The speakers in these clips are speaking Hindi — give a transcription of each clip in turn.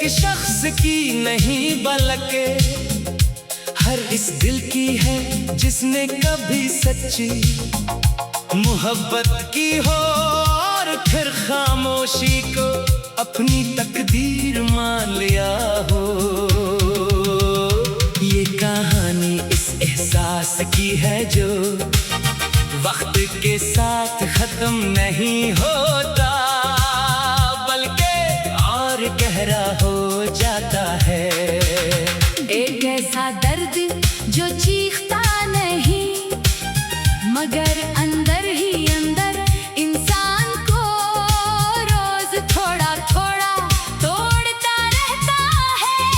एक शख्स की नहीं बल्कि हर इस दिल की है जिसने कभी सच्ची मोहब्बत की हो और फिर खामोशी को अपनी तकदीर मान लिया हो। ये कहानी इस एहसास की है जो वक्त के साथ खत्म नहीं होता बल्कि और गहरा हो जाता है। एक ऐसा दर्द जो चीखता नहीं मगर अंदर ही अंदर इंसान को रोज थोड़ा थोड़ा तोड़ता रहता है।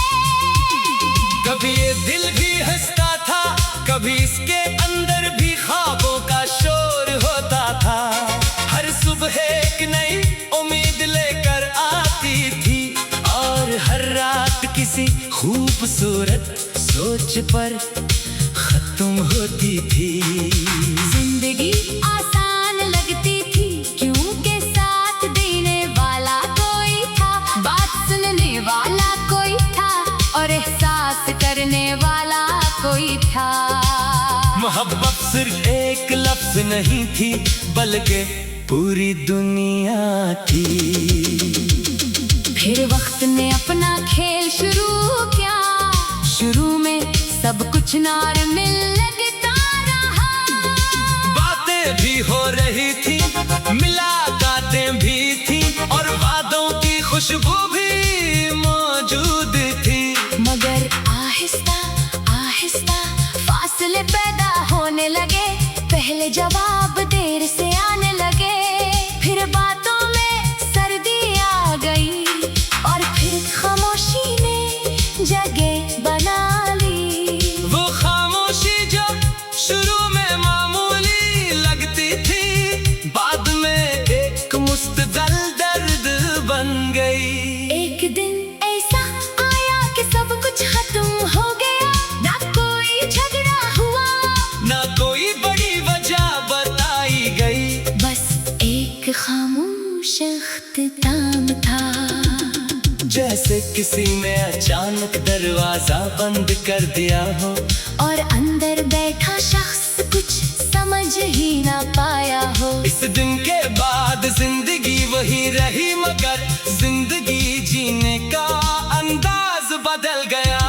कभी ये दिल भी हंसता था, कभी इसके अंदर भी ख्वाबों का शोर होता था। हर सुबह एक नई उम्मीद लेकर आती थी और हर रात किसी खूबसूरत सोच पर खत्म होती थी। जिंदगी आसान लगती थी क्योंकि साथ देने वाला कोई था, बात सुनने वाला कोई था और एहसास करने वाला कोई था। मोहब्बत सिर्फ एक लफ्ज नहीं थी बल्कि पूरी दुनिया थी। फिर वक्त ने अपना खेल शुरू किया, शुरू में सब कुछ नॉर्मल लगता रहा। बातें भी हो रही थी, मुलाकातें भी थी और वादों की खुशबू भी मौजूद थी। मगर आहिस्ता आहिस्ता फासले पैदा होने लगे, पहले जवाब देर से आने लगे, फिर बातों में सर्दी आ गई और फिर खामोशी ने जगह बना ली। वो खामोशी जो शुरू में मामूली लगती थी बाद में एक मुस्तकिल दर्द बन गई। एक दिन ऐसा आया कि सब कुछ खत्म हो गया, ना कोई झगड़ा हुआ ना कोई बड़ी वजह बताई गई, बस एक खामोश इख्तिताम था। जैसे किसी ने अचानक दरवाजा बंद कर दिया हो और अंदर बैठा शख्स कुछ समझ ही ना पाया हो। इस दिन के बाद जिंदगी वही रही मगर जिंदगी जीने का अंदाज बदल गया।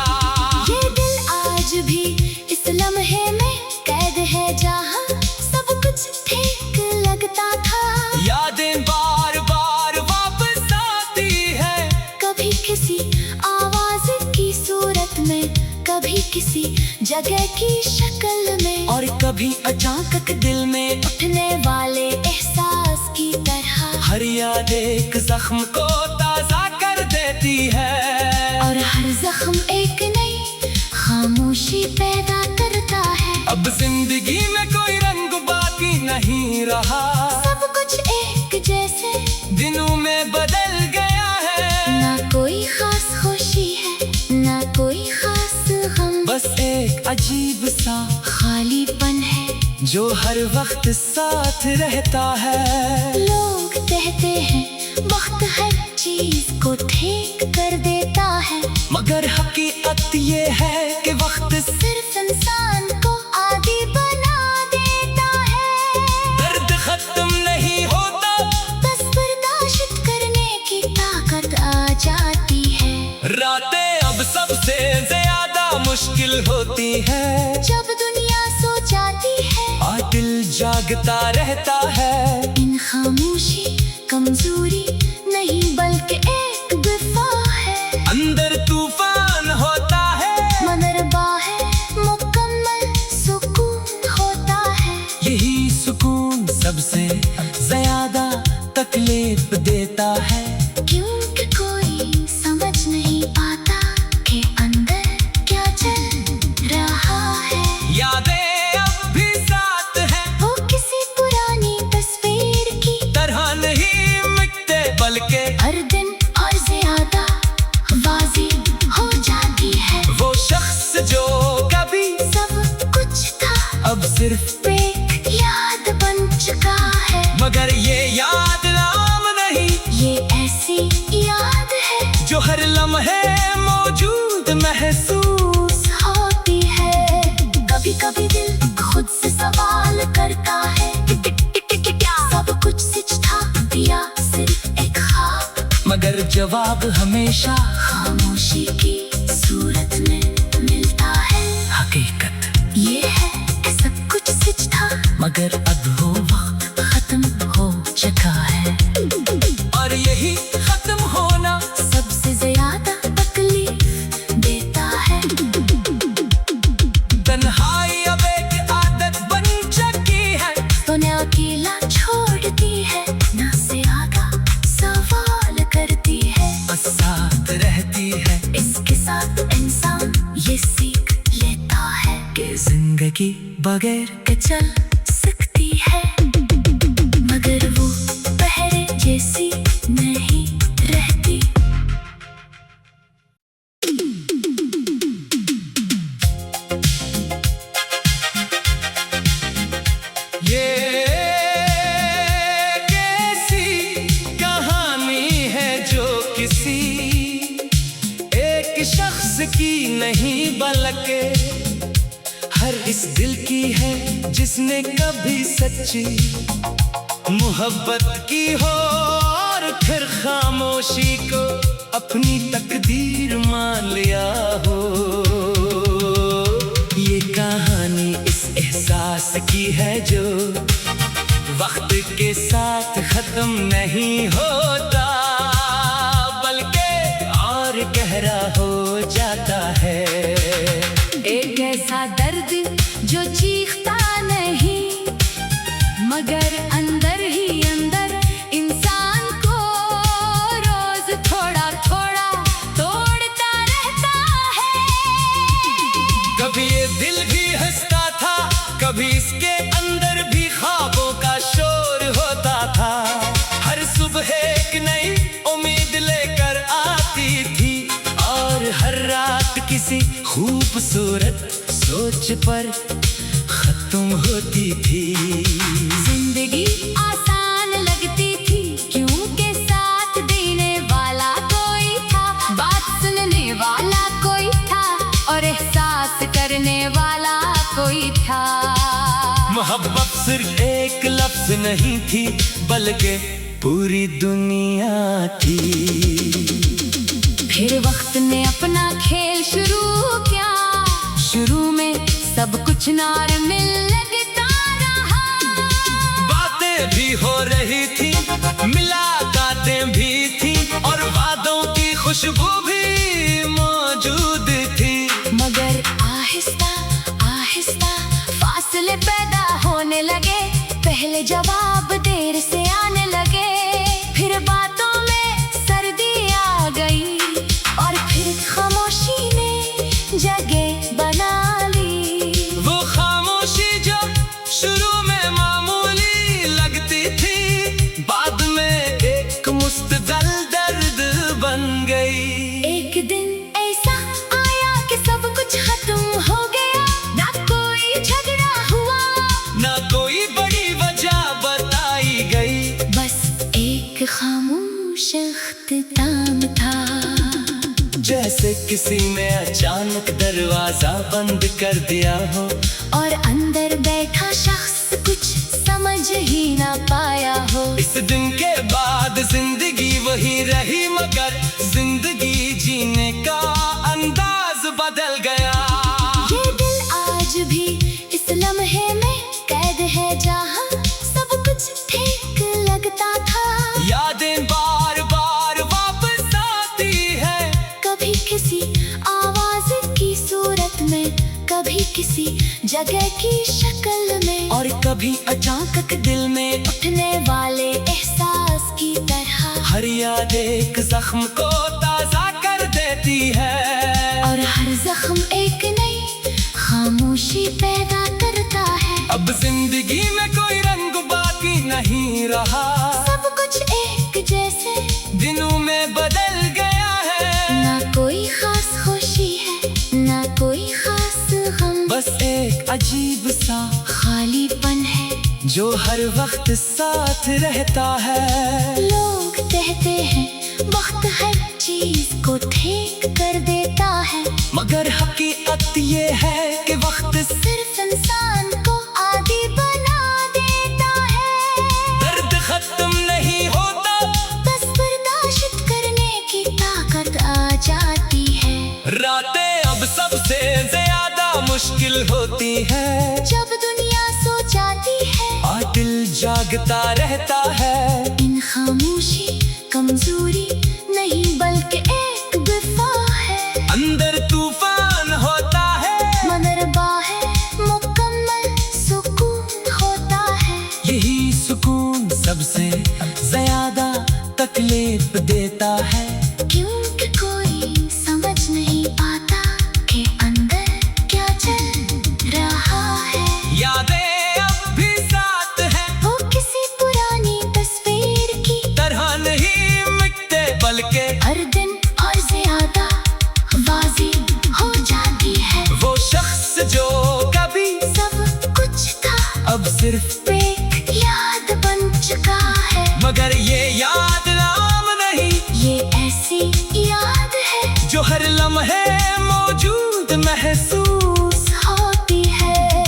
ये दिल आज भी इस लम्हे में कैद है जहाँ सब कुछ ठीक लगता था। यादें बार बार वापस आती है, कभी किसी आवाज की सूरत में, कभी किसी जगह की शक्ल में और कभी अचानक दिल में उठने वाले एहसास की तरह। हर याद एक जख्म को ताजा कर देती है और हर जख्म एक नई खामोशी पैदा करता है। अब जिंदगी में कोई रंग बाकी नहीं रहा, सब कुछ एक जैसे दिनों में बदल गया है। ना कोई खास खुशी है ना कोई खास गम, बस एक अजीब सा खालीपन है जो हर वक्त साथ रहता है। लोग कहते हैं वक्त हर चीज को ठीक कर देता है, मगर हकीकत ये है कि वक्त सिर्फ इंसान को आदी बना देता है। दर्द खत्म नहीं होता, बस बर्दाश्त करने की ताकत आ जाती है। रातें अब सबसे ज्यादा मुश्किल होती है, जब दुनिया सो जाती है और दिल जागता रहता है। इन खामोशी कमजोरी नहीं बल्कि एक दिफा है। अंदर तूफान होता है मगर बाहर मुकम्मल सुकून होता है। यही सुकून सबसे ज्यादा तकलीफ देता है, क्योंकि कोई समझ नहीं पाता कि अंदर क्या चल रहा है। यादें अब भी साथ हैं, वो किसी पुरानी तस्वीर की तरह नहीं मिटते बल्कि हर दिन और ज्यादा वाज़ेह हो जाती है। वो शख्स जो कभी सब कुछ था अब सिर्फ एक याद बन चुका है। मगर ये याद नाम नहीं, ये ऐसी याद है जो हर लम्हे जवाब हमेशा खामोशी की सूरत में मिलता है। हकीकत ये है कि सब कुछ सच था, मगर अब वो वक्त खत्म हो चुका है। और यही खत्म होना सबसे ज्यादा तकलीफ देता है। तन्हाई अब एक आदत बन चुकी है, तो न अकेला छोड़ती है, न से आगा सवाल करती है, बस साथ रहती है। इसके साथ इंसान ये सीख लेता है कि जिंदगी बगैर कि चल सकती है, मगर वो पहले जैसी नहीं रहती। ये कैसी कहानी है जो किसी एक शख्स की नहीं बल्कि हर इस दिल की है, जिसने कभी सच्ची मोहब्बत की हो और फिर खामोशी को अपनी तकदीर मान लिया हो। ये कहानी इस एहसास की है जो वक्त के साथ खत्म नहीं होता, बल्कि और गहरा हो जाता है। एक ऐसा दर्द जो चीखता नहीं, मगर अंदर ही अंदर इंसान को रोज थोड़ा थोड़ा तोड़ता रहता है। कभी ये दिल भी हंसता था, कभी इसके अंदर भी ख्वाबों का शोर होता था। हर सुबह एक नई उम्मीद लेकर आती थी, और हर रात किसी खूबसूरत सोच पर खत्म होती थी। जिंदगी आसान लगती थी, क्योंकि साथ देने वाला कोई था, बात सुनने वाला कोई था, और एहसास करने वाला कोई था। मोहब्बत सिर्फ एक लफ्ज नहीं थी, बल्कि पूरी दुनिया थी। फिर वक्त ने अपना खेल शुरू किया, शुरू में सब कुछ नॉर्मल लगता रहा। बातें भी हो रही थी, मुलाकातें भी थी, और वादों की खुशबू भी मौजूद थी। मगर आहिस्ता आहिस्ता फासले पैदा होने लगे, पहले जवाब देर से आने लगे, फिर बातों में सर्दी आ गई, और फिर खामोशी ने जगह बना ली। वो खामोशी जो शुरू में मामूली लगती थी, बाद में एक मुस्तकिल दर्द बन गई। एक दिन ऐसा आया कि सब कुछ खत्म हो गया, ना कोई झगड़ा हुआ, ना कोई बड़ी वजह बताई गई, बस एक खामोश इख्तिताम था। जैसे किसी ने अचानक दरवाजा बंद कर दिया हो, और अंदर बैठा शख्स कुछ समझ ही ना पाया हो। इस दिन के बाद जिंदगी वही रही, मगर जिंदगी जीने का अंदाज बदल गया। ये दिल आज भी इस लम्हे में कैद है, जहाँ सब कुछ ठीक लगता था। यादें बार बार वापस आती है, कभी किसी आवाज की सूरत में, कभी किसी जगह की शक्ल में, और कभी अचानक दिल में उठने वाले एहसास की तरह। हर याद एक जख्म को ताजा कर देती है, और हर जख्म एक नई खामोशी पैदा करता है। अब जिंदगी में कोई रंग बाकी नहीं रहा, सब कुछ एक जैसे दिनों में बदल गया है। ना कोई खास खुशी है, ना कोई खास गम, बस एक अजीब सा खालीपन है जो हर वक्त साथ रहता है। लोग कहते हैं वक्त हर चीज को ठीक कर देता है, मगर हकीकत ये है कि वक्त सिर्फ इंसान को आदी बना देता है। दर्द खत्म नहीं होता, बस बर्दाश्त करने की ताकत मुश्किल होती है, जब दुनिया सो जाती है और दिल जागता रहता है। इन खामोशी कमजोरी नहीं बल्कि एक वफा है। अंदर तूफान होता है, मगर बाहर मुकम्मल सुकून होता है। यही सुकून सबसे ज्यादा तकलीफ देता है। क्योंकि कोई समझ नहीं पाता कि अंदर क्या चल रहा है। यादें अब भी साथ हैं, वो किसी पुरानी तस्वीर की तरह नहीं मिटते बल्कि हर दिन और ज्यादा वाज़ेह हो जाती है। वो शख्स जो कभी सब कुछ था अब सिर्फ एक याद बन चुका है। मगर ये याद नाम नहीं, ये ऐसी याद है जो हर लम्हे मौजूद महसूस। होती है।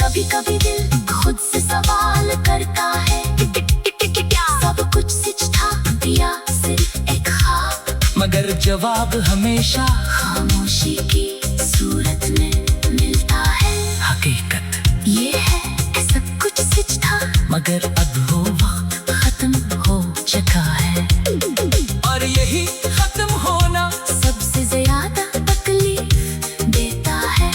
कभी कभी दिल खुद से सवाल करता है कि क्या सब कुछ सच था या सिर्फ एक ख्वाब। मगर जवाब हमेशा खामोशी की सूरत में मिलता है। हकीकत ये है कि सब कुछ सच था मगर अब वो वक्त खत्म हो चुका है। और यही खत्म होना सबसे ज्यादा तकलीफ देता है।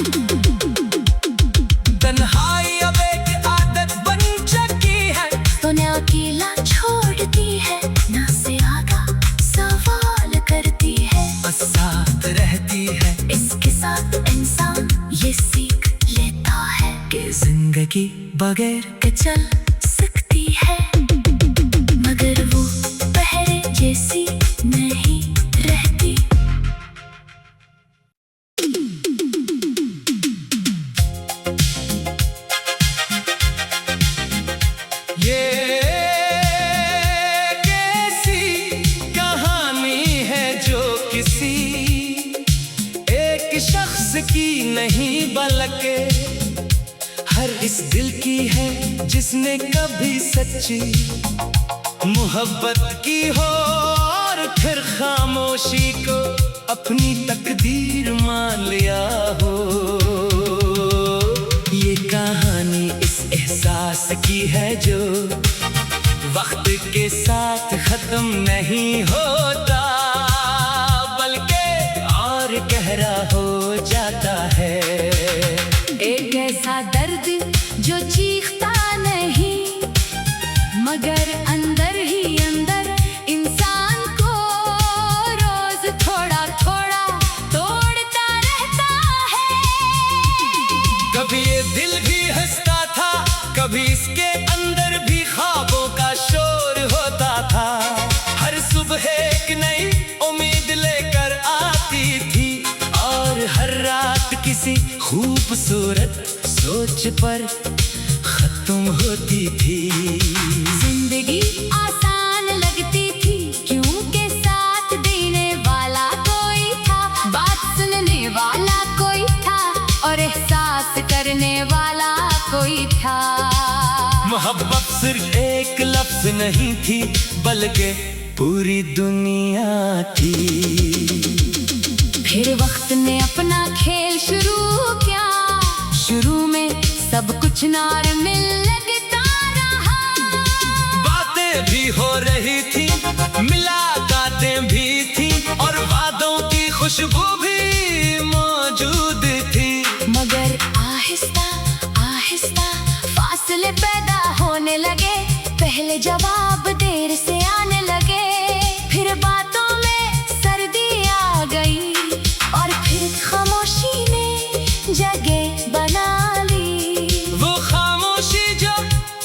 तन्हाई अब एक आदत बन चुकी है, तो न अकेला छोड़ती है न ज्यादा सवाल करती है। बस साथ रहती है इसके साथ इंसान ये सीख लेता है कि जिंदगी बगैर कि चल सकती है। मगर वो पहले जैसी नहीं रहती। ये कैसी कहानी है जो किसी एक शख्स की नहीं बल्कि हर इस दिल की है, जिसने कभी सच्ची मोहब्बत की हो और फिर खामोशी को अपनी तकदीर मान लिया हो। ये कहानी इस एहसास की है जो वक्त के साथ खत्म नहीं होता बल्कि और गहरा हो जाता है। एक ऐसा दर्द जो चीखता नहीं मगर अंदर ही अंदर इंसान को रोज थोड़ा थोड़ा तोड़ता रहता है। कभी ये दिल भी हंसता था, कभी इसके अंदर भी ख्वाबों का शोर होता था। हर सुबह एक नई उम्मीद लेकर आती थी और हर रात किसी खूबसूरत सोच पर खत्म होती थी। जिंदगी आसान लगती थी क्योंकि साथ देने वाला कोई था, बात सुनने वाला कोई था और एहसास करने वाला कोई था। मोहब्बत सिर्फ एक लफ्ज नहीं थी बल्कि पूरी दुनिया थी। फिर वक्त ने अपना खेल शुरू किया। शुरू में सब कुछ नॉर्मल लगता रहा। बातें भी हो रही थी, मुलाकातें भी थी और वादों की खुशबू भी मौजूद थी। मगर आहिस्ता आहिस्ता फासले पैदा होने लगे। पहले जवाब देर से आने लगे, फिर बातों में सर्दी आ गई और फिर खामोशी ने जगह बना ली। वो खामोशी जो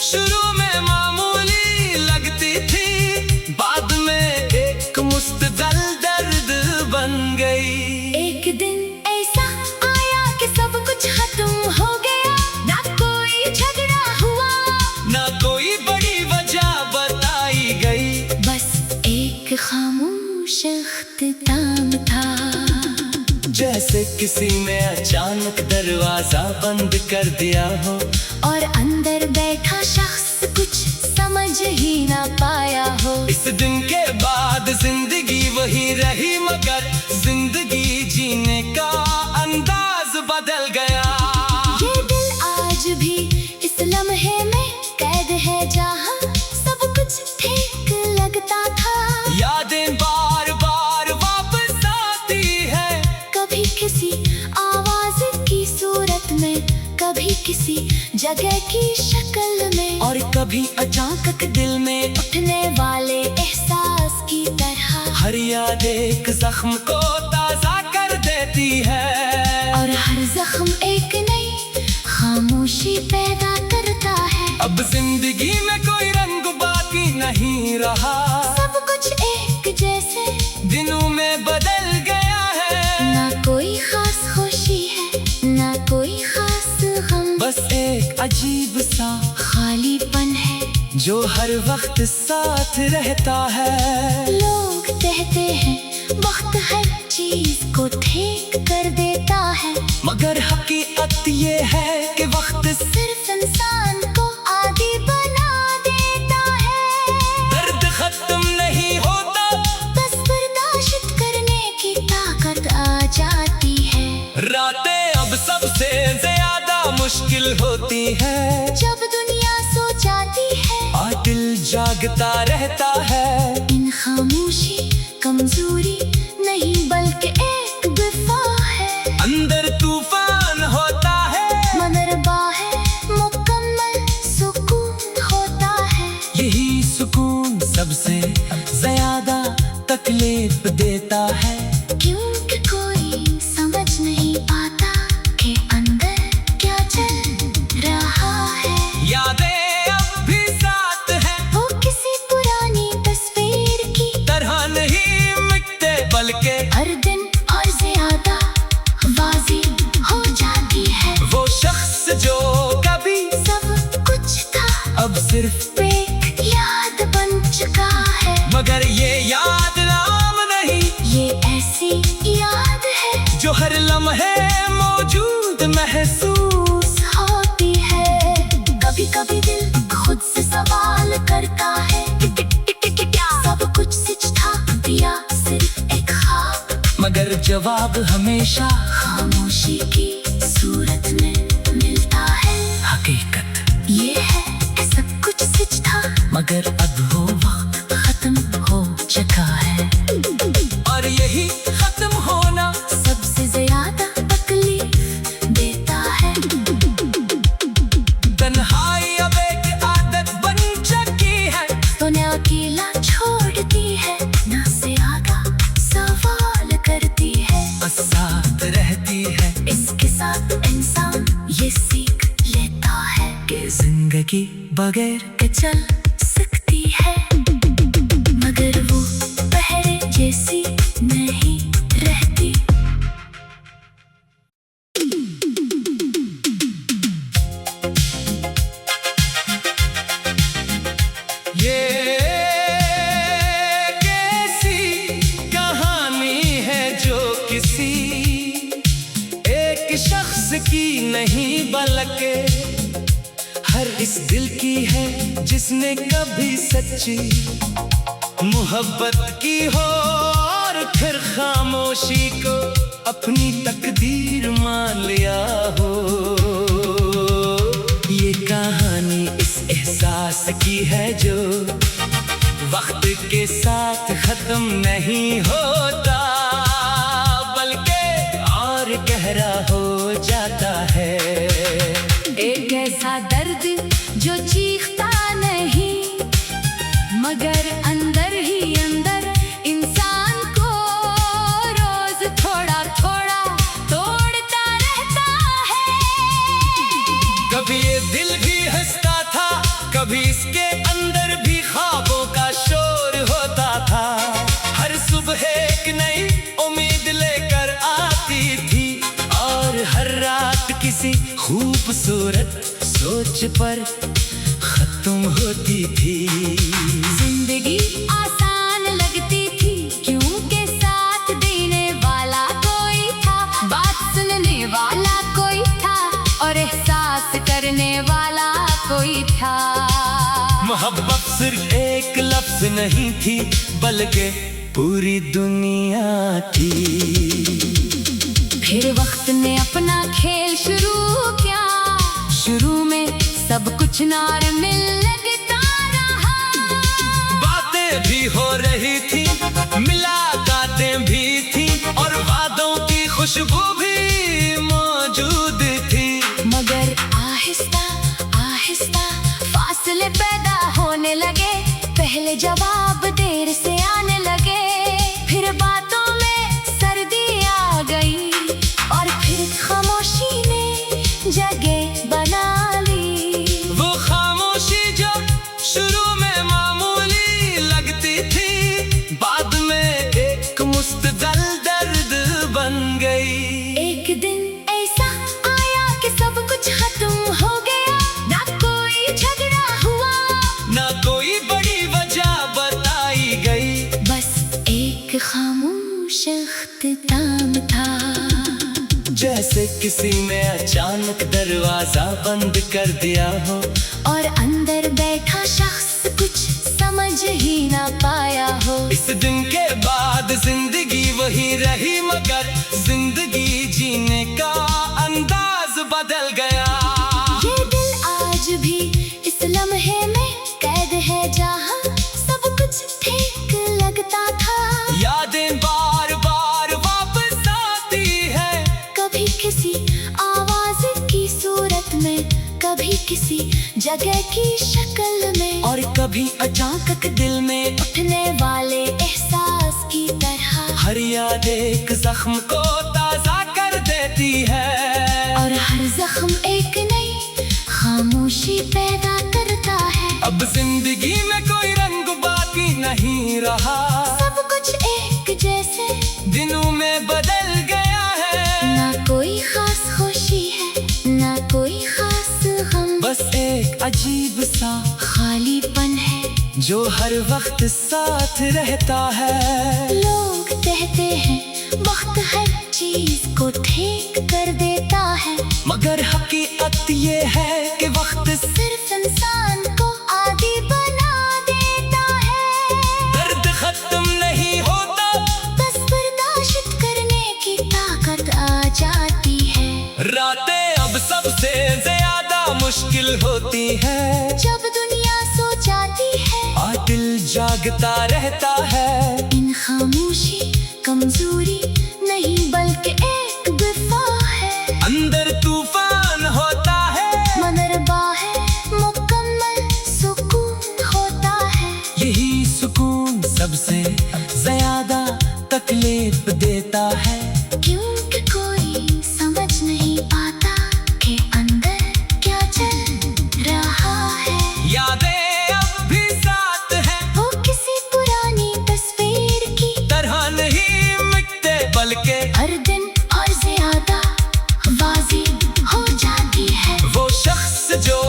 शुरू में मामूली लगती थी बाद में एक मुस्तकिल दर्द बन गई। एक दिन ऐसा आया कि सब कुछ खत्म हो गया। ना कोई झगड़ा हुआ, ना कोई बड़ी वजह बताई गई, बस एक खामोश इख्तिताम था। जैसे किसी ने अचानक दरवाजा बंद कर दिया हो और अंदर बैठा शख्स कुछ समझ ही ना पाया हो। इस दिन के बाद जिंदगी वही रही मगर जिंदगी जीने का अंदाज बदल गया। किसी आवाज की सूरत में, कभी किसी जगह की शक्ल में, और कभी अचानक दिल में उठने वाले एहसास की तरह। हर याद एक जख्म को ताजा कर देती है, और हर जख्म एक नई खामोशी पैदा करता है। अब जिंदगी में कोई रंग बाकी नहीं रहा, सब कुछ एक जैसे दिनों में बदल गया है। ना कोई खास खुशी है, ना कोई खास गम, बस एक अजीब सा खालीपन है जो हर वक्त साथ रहता है। लोग कहते हैं वक्त हर चीज को ठीक कर देता है, मगर हकीकत ये है कि वक्त सिर्फ इंसान को आगे बना देता है। दर्द खत्म नहीं होता, बस बर्दाश्त करने की ताकत आ जाती है। रातें अब सबसे ज्यादा मुश्किल होती है, जब दुनिया सो जाती है और दिल जागता रहता है। इन खामोशी कमजोरी नहीं बल्कि एक दिफा है, अंदर तूफान होता है मगर बाहर मुकम्मल सुकून होता है। यही सुकून सबसे ज्यादा तकलीफ देता है, क्योंकि कोई समझ नहीं पाता कि अंदर क्या चल रहा है। यादें अब भी साथ हैं, वो किसी पुरानी तस्वीर की तरह नहीं मिटते बल्कि हर दिन और ज्यादा वाज़ेह हो जाती है। वो शख्स जो कभी सब कुछ था अब सिर्फ एक याद बन चुका है, मगर ये याद नाम नहीं, ये ऐसी याद है जो हर लम्हे मौजूद महसूस। होती है। कभी कभी दिल खुद से सवाल करता है कि क्या सब कुछ सच था या सिर्फ एक ख्वाब, मगर जवाब हमेशा खामोशी की सूरत में मिलता है। हकीकत ये है कि सब कुछ सच था मगर अब वो वक्त खत्म हो चुका है, और यही खत्म होना सबसे ज्यादा तकलीफ देता है। तन्हाई अब एक आदत बन चुकी है, तो न अकेला छोड़ती है, न से आगा सवाल करती है, बस साथ रहती है। इसके साथ इंसान ये सीख लेता है कि जिंदगी बगैर कि चल सकती है, मगर वो पहले जैसी नहीं रहती। ये कैसी कहानी है जो किसी एक शख्स की नहीं बल्कि हर इस दिल की है, जिसने कभी सच्ची मोहब्बत की हो और फिर खामोशी को अपनी तकदीर मान लिया हो। ये कहानी इस एहसास की है जो वक्त के साथ खत्म नहीं होता, बल्कि और गहरा हो जाता है। एक ऐसा दर्द जो चीखता नहीं, मगर अंदर ही अंदर इंसान को रोज थोड़ा थोड़ा तोड़ता रहता है। कभी ये दिल भी हंसता था, कभी इसके अंदर भी ख्वाबों का शोर होता था। हर सुबह एक नई उम्मीद लेकर आती थी, और हर रात किसी खूबसूरत सोच पर खत्म होती थी। जिंदगी आसान लगती थी क्योंकि साथ देने वाला कोई था, बात सुनने वाला कोई था, और एहसास करने वाला कोई था। मोहब्बत सिर्फ एक लफ्ज नहीं थी, बल्कि पूरी दुनिया थी। फिर वक्त ने अपना खेल शुरू किया, शुरू में सब कुछ नॉर्मल लगता रहा। बातें भी हो रही थी, मुलाकातें भी थी, और वादों की खुश खुशबू भी मौजूद थी। मगर आहिस्ता आहिस्ता फासले पैदा होने लगे। पहले जवाब देर से आने लगे, फिर बातों में सर्दी आ गई और फिर खामोशी ने जगह बना ली। वो खामोशी जो शुरू में मामूली लगती थी, बाद में एक मुस्तदल दर्द बन गई। एक दिन ऐसा आया कि सब कुछ खत्म हो गया। ना कोई झगड़ा हुआ, ना कोई बड़ी वजह बताई गई, बस एक खामोश इख्तिताम था। जैसे किसी ने अचानक दरवाजा बंद कर दिया हो और अंदर बैठा शख्स कुछ समझ ही ना पाया हो। इस दिन के बाद जिंदगी वही रही, मगर जिंदगी जीने का अंदाज बदल गया। ये दिल आज भी इस लम्हे में कैद है, जहाँ सब कुछ ठीक लगता था। यादें बार बार वापस आती है, कभी किसी आवाज की सूरत में, कभी किसी जगह की शक्ल में, और कभी अचानक दिल में उठने वाले एहसास की तरह। हर याद एक जख्म को ताजा कर देती है, और हर जख्म एक नई खामोशी पैदा करता है। अब जिंदगी में कोई रंग बाकी नहीं रहा, सब कुछ एक जैसे दिनों में बदल गया है। ना कोई खास खुशी है, ना कोई खास गम, बस एक अजीब सा खालीपन है जो हर वक्त साथ रहता है। लोग कहते हैं वक्त हर चीज को ठीक कर देता है, मगर हकीकत ये है कि वक्त सिर्फ इंसान को आदी बना देता है। दर्द खत्म नहीं होता, बस बर्दाश्त करने की ताकत आ जाती है। रातें अब सबसे ज्यादा मुश्किल होती है, जब दुनिया सो जाती है और दिल जागता रहता है। इन खामोशी कमजोरी नहीं बल्कि एक दिफा है। अंदर तूफान होता है, मगर बाहर मुकम्मल सुकून होता है। यही सुकून सबसे ज्यादा तकलीफ देता है। क्योंकि कोई समझ नहीं पाता कि अंदर क्या चल रहा है। यादें अब भी साथ हैं, वो किसी पुरानी तस्वीर की तरह नहीं मिटते, बल्कि हर दिन और ज्यादा वाज़ेह हो जाती है। वो शख्स जो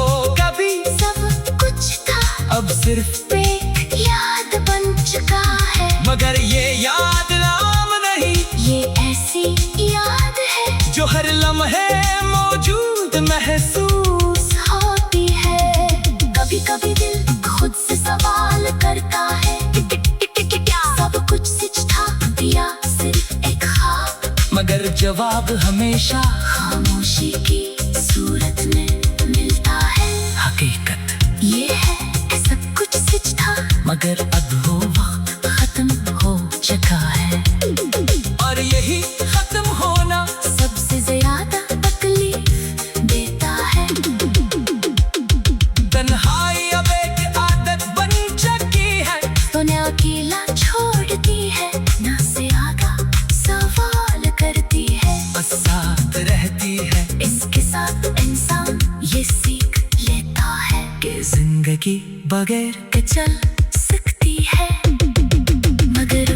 कभी सब कुछ था अब सिर्फ एक याद बन चुका है। मगर ये याद नाम नहीं, ये ऐसी याद है जो हर लम्हे मौजूद महसूस। होती है। कभी कभी दिल खुद से सवाल करता है कि क्या सब कुछ सच था या सिर्फ एक ख्वाब। मगर जवाब हमेशा खामोशी की सूरत में मिलता है। हकीकत ये है कि सब कुछ सच था, मगर अब वो वक्त खत्म हो चुका है। और यही खत्म होना सबसे ज्यादा तकलीफ देता है। तन्हाई अब एक आदत बन चुकी है, तो न अकेला छोड़ती है, न से आगा सवाल करती है, बस साथ रहती है। इसके साथ इंसान ये सीख लेता है कि जिंदगी बगैर कि चल सकती है। मगर